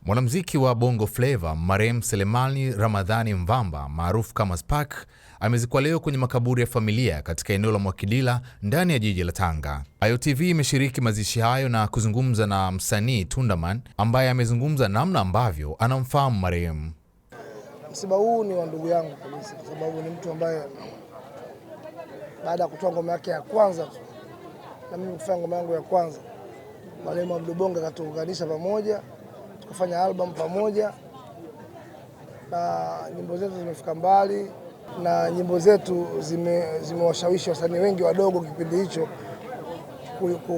Mwanamuziki wa Bongo Flava marehemu Selemani Ramadhani Mvamba maarufu kama Spark amezikwa leo kwenye makaburi ya familia katika eneo la Mwakidila ndani ya jiji la Tanga. Ayo TV imeshiriki mazishi hayo na kuzungumza na msanii Tundaman ambaye amezungumza namna ambavyo anamfahamu marehemu. Msiba huu ni wa ndugu yangu kabisa, kwa sababu ni mtu ambaye baada ya kutoa ngoma yake ya kwanza na mimi kufanya ngoma yangu ya kwanza, marehemu Abdul Bonga akatuunganisha pamoja, tukafanya album pamoja, na nyimbo zetu zimefika mbali, na nyimbo zetu zimewashawishi wasanii wengi wadogo kipindi hicho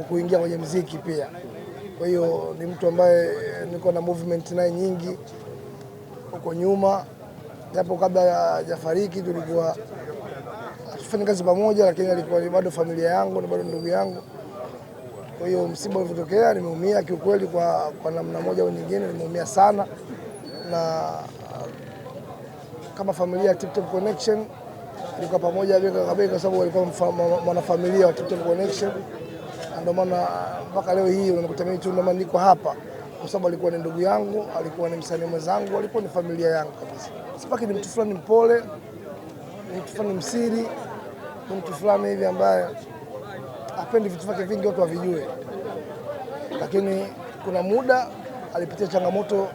kuingia kwenye muziki pia. Kwa hiyo ni mtu ambaye niko na movement naye nyingi huko nyuma, japo kabla hajafariki tulikuwa tufanya kazi pamoja, lakini alikuwa bado familia yangu na bado ndugu yangu. Kwa hiyo msiba ulipotokea nimeumia kiukweli, kwa namna moja au nyingine nimeumia sana, na kama familia ya Tip Top Connection ilikuwa pamoja bega kwa bega, kwa sababu walikuwa mwanafamilia wa Tip Top Connection. Ndio maana mpaka leo hii unakuta mimi tu ndio niko hapa, kwa sababu alikuwa ni ndugu yangu, alikuwa ni msanii mwenzangu, alikuwa ni familia yangu kabisa. Sipaki ni mtu fulani mpole, ni mtu fulani msiri, ni mtu fulani hivi ambaye hapendi vitu vyake vingi watu wavijue, lakini kuna muda alipitia changamoto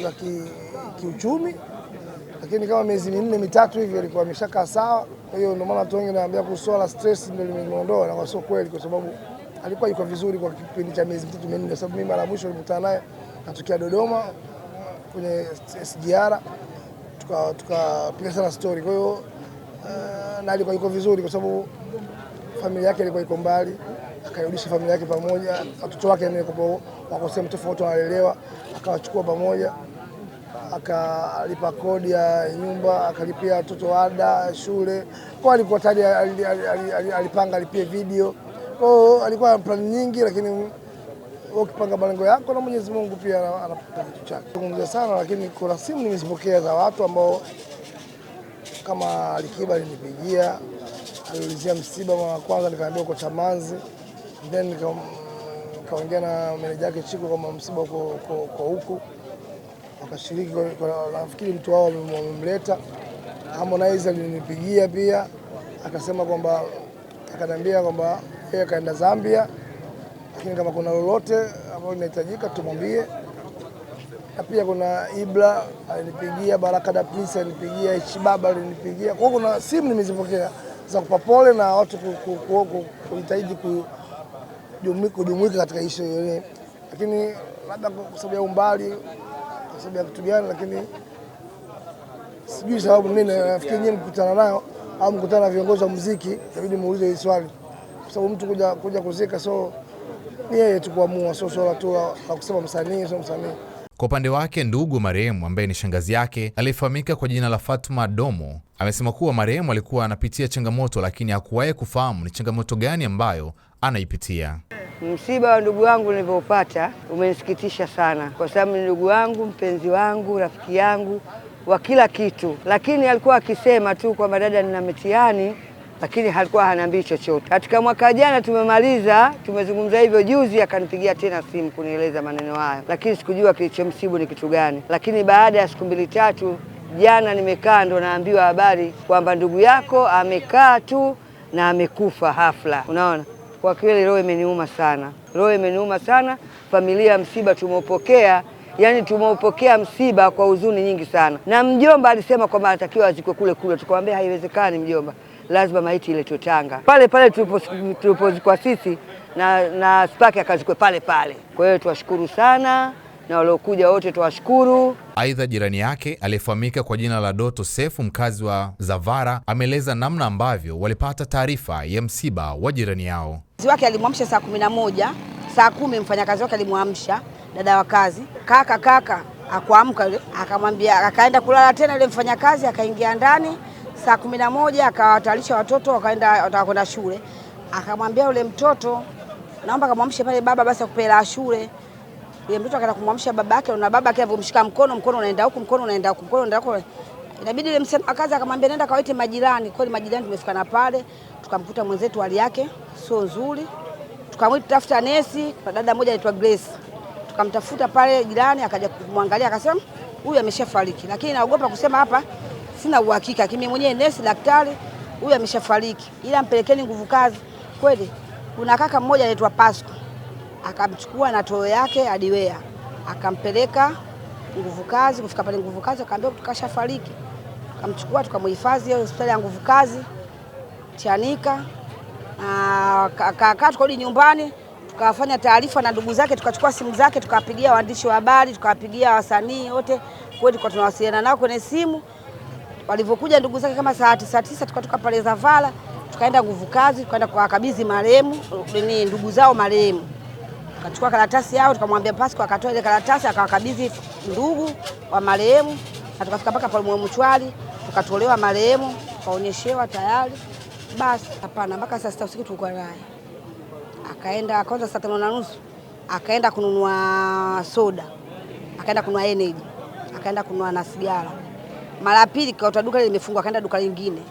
za kiuchumi, lakini kama miezi 4-3 hivi alikuwa ameshakaa sawa. Kwa hiyo ndio maana watu wengi wanaambia kuhusu swala stress ndio limeondoa, na sio kweli, kwa sababu alikuwa yuko vizuri kwa kipindi cha miezi 3-4, kwa sababu mimi mara mwisho nilikutana naye natokea Dodoma kwenye SGR, tukapiga sana story. Kwa hiyo na alikuwa yuko vizuri kwa sababu familia yake ilikuwa iko mbali, akarudisha familia yake pamoja, watoto wake wako sehemu tofauti wanalelewa, akawachukua pamoja, akalipa kodi ya nyumba, akalipia watoto ada shule. Kwa alikuwa tayari alipanga alipie video. Kwa alikuwa na plan nyingi, lakini ukipanga malengo yako na Mwenyezi Mungu pia anapanga kitu chake. Zungumza sana, lakini kuna simu nimezipokea za watu ambao kama Alikiba alinipigia, aliulizia msiba mara kwanza, nikaambia uko Chamanzi, then nikaongea na meneja yake Chiko kama msiba uko huku, wakashiriki. Nafikiri mtu wao wamemleta. Harmonize alinipigia pia, akasema kwamba, akaniambia kwamba yeye kaenda Zambia, lakini kama kuna lolote ambalo linahitajika tumwambie. Na pia kuna Ibra alinipigia, Baraka da Prince alinipigia, Chibaba alinipigia. Kwa kuna simu nimezipokea za kupa pole na watu kujitahidi kujumuika katika issue hiyo, lakini labda kwa sababu ya umbali, kwa sababu ya kitu gani, lakini sijui sababu nini. Nafikiri nyinyi mkutana nao au mkutana na viongozi wa muziki, inabidi muulize hili swali, kwa sababu mtu kuja kuzika so ni yeye tu kuamua, so swala tu la kusema msanii sio msanii. Kwa upande wake ndugu marehemu ambaye ni shangazi yake aliyefahamika kwa jina la Fatma Domo amesema kuwa marehemu alikuwa anapitia changamoto, lakini hakuwahi kufahamu ni changamoto gani ambayo anaipitia. Msiba wa ndugu wangu nilipopata umenisikitisha sana, kwa sababu ni ndugu wangu, mpenzi wangu, rafiki yangu wa kila kitu, lakini alikuwa akisema tu kwamba dada nina mitihani, lakini halikuwa hanaambii chochote. Katika mwaka jana tumemaliza, tumezungumza hivyo, juzi akanipigia tena simu kunieleza maneno hayo, lakini sikujua kilichomsibu ni kitu gani. Lakini baada ya siku 2-3 jana nimekaa ndo naambiwa habari kwamba ndugu yako amekaa tu na amekufa hafla. Unaona, kwa kweli roho imeniuma sana, roho imeniuma sana. Familia msiba tumeupokea, yani tumeupokea msiba kwa huzuni nyingi sana, na mjomba alisema kwamba anatakiwa azikwe kule kule. Tukamwambia haiwezekani mjomba, lazima maiti iletwe Tanga pale pale tulipozikwa sisi, na Spark akazikwe pale pale. Kwa hiyo tuwashukuru sana, na waliokuja wote tuwashukuru. Aidha, jirani yake aliyefahamika kwa jina la Doto Sefu, mkazi wa Zavara, ameeleza namna ambavyo walipata taarifa ya msiba wa jirani yao. Mzee wake alimwamsha saa 11, saa 10 mfanyakazi wake alimwamsha, dada wa kazi, kaka akaamka yule, akamwambia, akaenda kulala tena yule mfanyakazi, akaingia ndani saa 11, akawatayarisha watoto watakwenda shule. Akamwambia yule mtoto, naomba kamwamshe pale baba basi akupeleka shule. Yule mtoto akaenda kumwamsha babake, na babake alipomshika mkono unaenda huku, mkono unaenda huku, mkono unaenda huku. Inabidi yule msemaji akamwambia nenda kawaite majirani. Kweli majirani tumefika na pale, tukamkuta mwenzetu hali yake sio nzuri. Tukamwita tafuta nesi, dada moja anaitwa Grace. Tukamtafuta pale jirani, akaja kumwangalia akasema huyu ameshafariki, lakini naogopa kusema hapa, sina uhakika. Kimi mwenyewe nesi daktari, huyu ameshafariki, ila mpelekeni nguvu kazi. Kweli kuna kaka mmoja anaitwa Pasco, akamchukua na toro yake adiwea, akampeleka nguvu kazi. Kufika pale nguvu kazi akaambia tukashafariki. Tukamchukua tukamhifadhi hospitali ya nguvu kazi Chanika. Tukarudi nyumbani, tukafanya taarifa na ndugu zake, tukachukua simu zake, tukawapigia waandishi wa habari, tukawapigia wasanii wote. Kweli kwa tunawasiliana nao kwenye simu. Walivyokuja ndugu zake kama saa 9 tukatoka pale Zavala, tukaenda nguvu kazi, tukaenda kuwakabidhi marehemu ni ndugu zao marehemu. Tukachukua karatasi yao, tukamwambia Pasco akatoa ile karatasi akawakabidhi ndugu wa marehemu, na tukafika mpaka pale mchwali, tukatolewa marehemu, kaonyeshewa tayari. Basi hapana, mpaka saa 6 usiku tulikuwa naye. Akaenda kwanza saa 5:30 akaenda kununua soda, akaenda kununua energy, akaenda kununua na sigara. Mara pili kwa duka ile limefungwa, akaenda duka lingine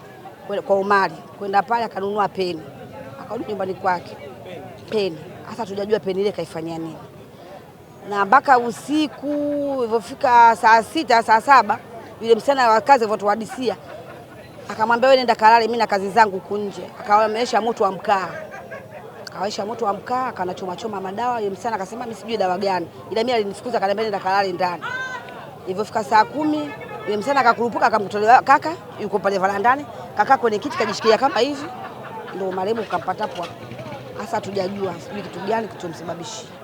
kwa Umari, kwenda pale akanunua peni, akarudi nyumbani kwake peni. Hasa tujajua peni ile kaifanyia nini. Na mpaka usiku ilipofika saa 6 saa 7 yule msichana wa kazi alivyotuhadisia, akamwambia wewe nenda kalale, mimi na kazi zangu huko nje. Akawamesha moto wa mkaa, akawasha moto wa mkaa, akanachoma choma madawa. Yule msichana akasema mimi sijui dawa gani, ila mimi alinifukuza akaniambia nenda kalale ndani. Ilipofika saa 10 yule msichana akakurupuka, akamtolea kaka yuko pale varandani, kaka kwenye kiti kajishikilia kama hivi, ndio marehemu kampata hapo. Hasa tujajua sijui kitu gani kilichomsababishia.